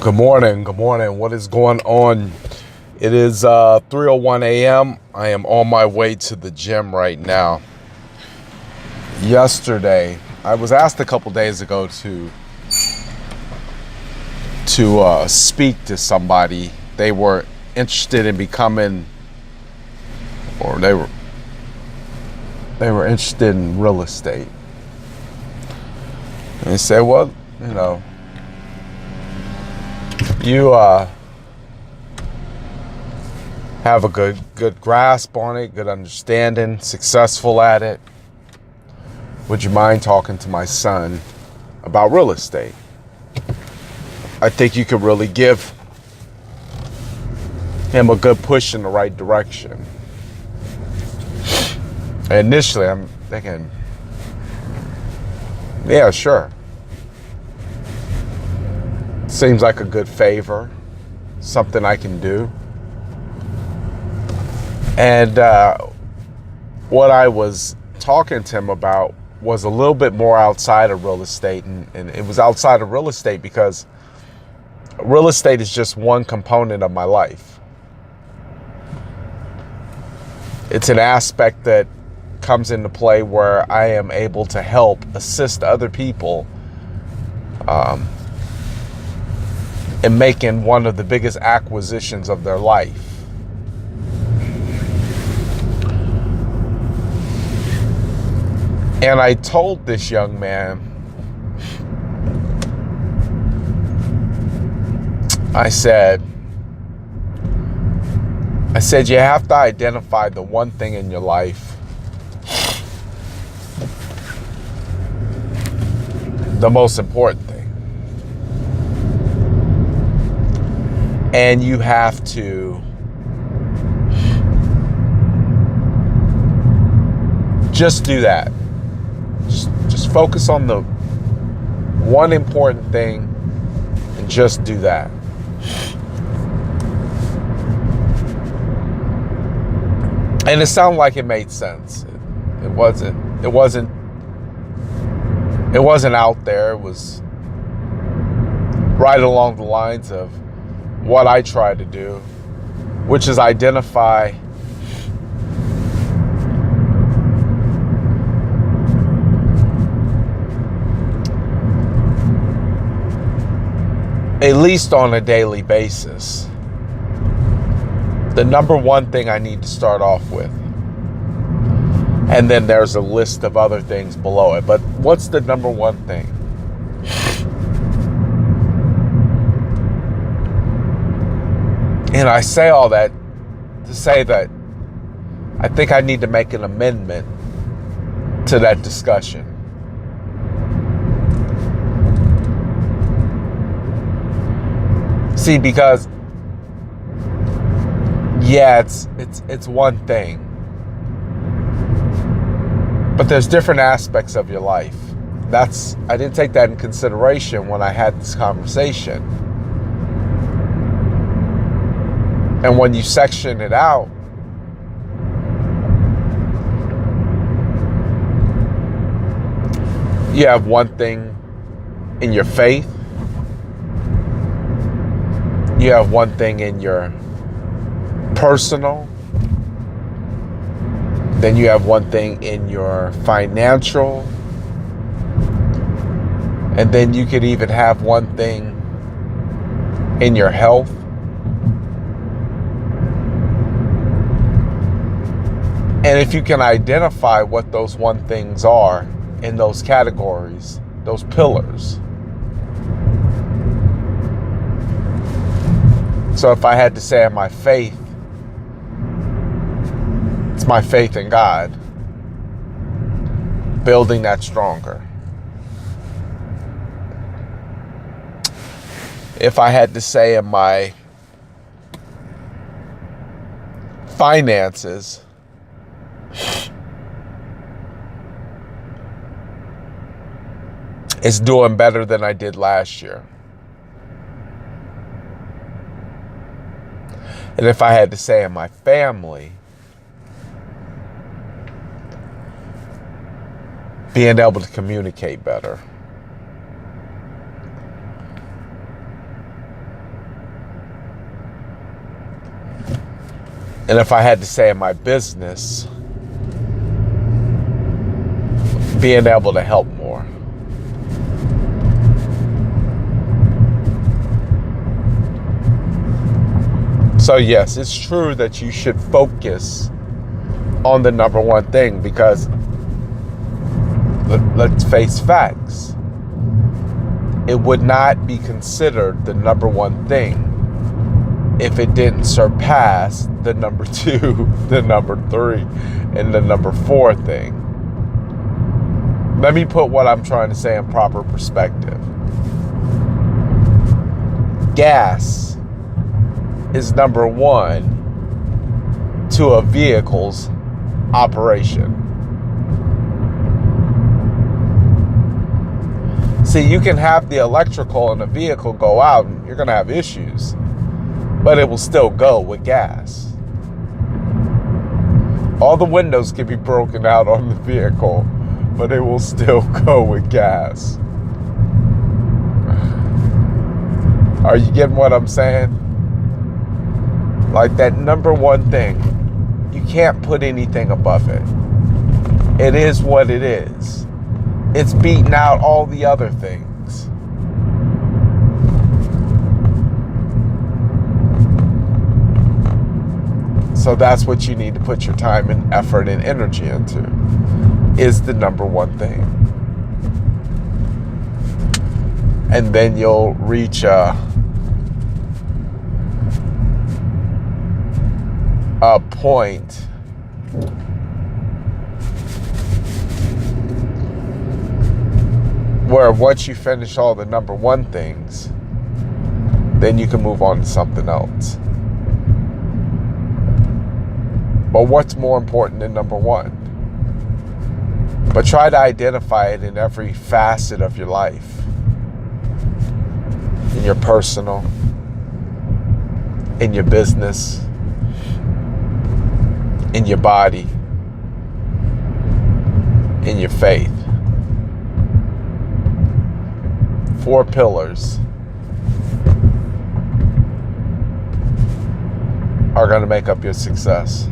Good morning. Good morning. What is going on? It is 3:01 a.m. I am on my way to the gym right now. Yesterday, I was asked a couple days ago to speak to somebody. They were interested in becoming, or they were interested in real estate. And they said, well, you have a good grasp on it, good understanding, successful at it. Would you mind talking to my son about real estate? I think you could really give him a good push in the right direction. And initially, I'm thinking, yeah, sure. Seems like a good favor, something I can do. And what I was talking to him about was a little bit more outside of real estate. And it was outside of real estate because real estate is just one component of my life. It's an aspect that comes into play where I am able to help assist other people in making one of the biggest acquisitions of their life. And I told this young man, I said, you have to identify the one thing in your life, the most important thing. And you have to just do that. Just focus on the one important thing and just do that. And it sounded like it made sense. It wasn't out there. It was right along the lines of what I try to do, which is identify at least on a daily basis the number one thing I need to start off with. And then there's a list of other things below it. But what's the number one thing? And I say all that to say that I think I need to make an amendment to that discussion. See, because yeah, it's one thing, but there's different aspects of your life. I didn't take that in consideration when I had this conversation. And when you section it out, you have one thing in your faith. You have one thing in your personal. Then you have one thing in your financial. And then you could even have one thing in your health. And if you can identify what those one things are in those categories, those pillars. So if I had to say my faith, it's my faith in God, building that stronger. If I had to say in my finances, it's doing better than I did last year. And if I had to say in my family, being able to communicate better. And if I had to say in my business, being able to help more. So yes, it's true that you should focus on the number one thing, because let's face facts. It would not be considered the number one thing if it didn't surpass the number two, the number three, and the number four thing. Let me put what I'm trying to say in proper perspective. Gas is number one to a vehicle's operation. See, you can have the electrical in a vehicle go out and you're going to have issues, but it will still go with gas. All the windows can be broken out on the vehicle, but it will still go with gas. Are you getting what I'm saying? Like that number one thing, you can't put anything above it. It is what it is. It's beating out all the other things. So that's what you need to put your time and effort and energy into, is the number one thing. And then you'll reach a point where once you finish all the number one things, then you can move on to something else. But what's more important than number one? But try to identify it in every facet of your life. In your personal, in your business, in your body, in your faith. 4 pillars are going to make up your success.